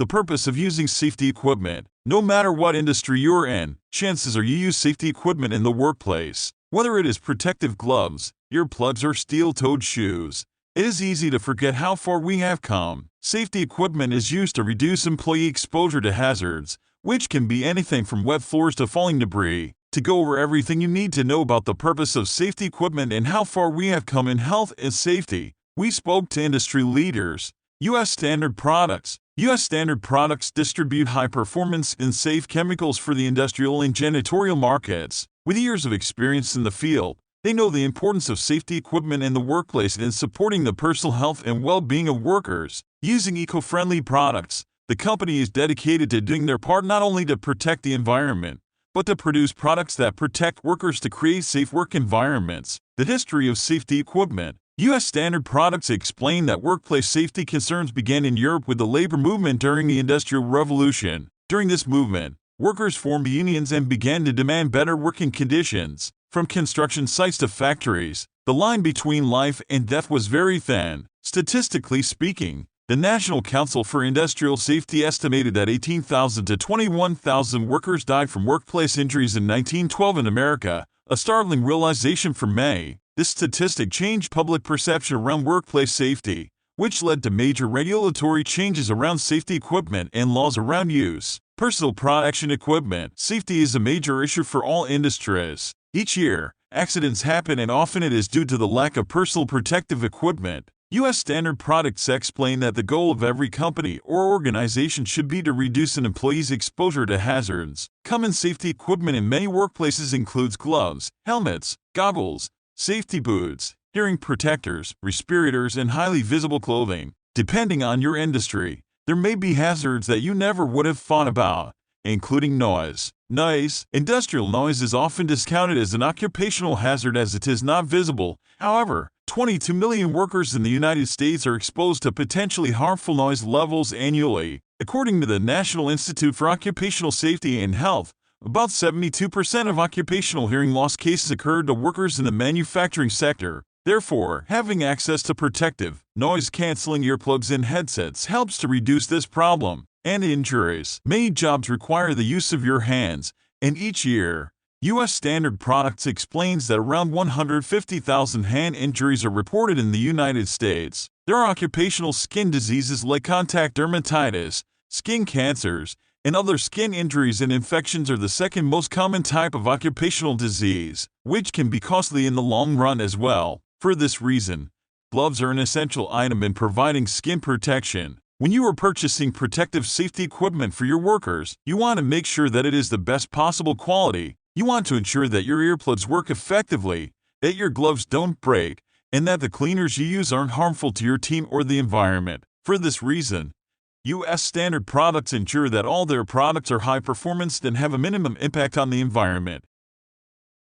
The purpose of using safety equipment. No matter what industry you're in, chances are you use safety equipment in the workplace. Whether it is protective gloves, earplugs, or steel-toed shoes, it is easy to forget how far we have come. Safety equipment is used to reduce employee exposure to hazards, which can be anything from wet floors to falling debris. To go over everything you need to know about the purpose of safety equipment and how far we have come in health and safety, we spoke to industry leaders. U.S. Standard Products. U.S. Standard Products distribute high-performance and safe chemicals for the industrial and janitorial markets. With years of experience in the field, they know the importance of safety equipment in the workplace and supporting the personal health and well-being of workers. Using eco-friendly products, the company is dedicated to doing their part not only to protect the environment, but to produce products that protect workers to create safe work environments. The history of safety equipment. U.S. Standard Products explain that workplace safety concerns began in Europe with the labor movement during the Industrial Revolution. During this movement, workers formed unions and began to demand better working conditions. From construction sites to factories, the line between life and death was very thin. Statistically speaking, the National Council for Industrial Safety estimated that 18,000 to 21,000 workers died from workplace injuries in 1912 in America, a startling realization for many. This statistic changed public perception around workplace safety, which led to major regulatory changes around safety equipment and laws around use. Personal protection equipment. Safety is a major issue for all industries. Each year, accidents happen and often it is due to the lack of personal protective equipment. U.S. Standard Products explain that the goal of every company or organization should be to reduce an employee's exposure to hazards. Common safety equipment in many workplaces includes gloves, helmets, goggles, safety boots, hearing protectors, respirators, and highly visible clothing. Depending on your industry, there may be hazards that you never would have thought about, including noise. Industrial noise is often discounted as an occupational hazard as it is not visible. However, 22 million workers in the United States are exposed to potentially harmful noise levels annually. According to the National Institute for Occupational Safety and Health, about 72% of occupational hearing loss cases occurred to workers in the manufacturing sector. Therefore, having access to protective, noise-canceling earplugs and headsets helps to reduce this problem and injuries. Many jobs require the use of your hands, and each year, U.S. Standard Products explains that around 150,000 hand injuries are reported in the United States. There are occupational skin diseases like contact dermatitis, skin cancers, and other skin injuries, and infections are the second most common type of occupational disease, which can be costly in the long run as well. For this reason, gloves are an essential item in providing skin protection. When you are purchasing protective safety equipment for your workers, you want to make sure that it is the best possible quality. You want to ensure that your earplugs work effectively, that your gloves don't break, and that the cleaners you use aren't harmful to your team or the environment. For this reason, U.S. Standard Products ensure that all their products are high performance and have a minimum impact on the environment.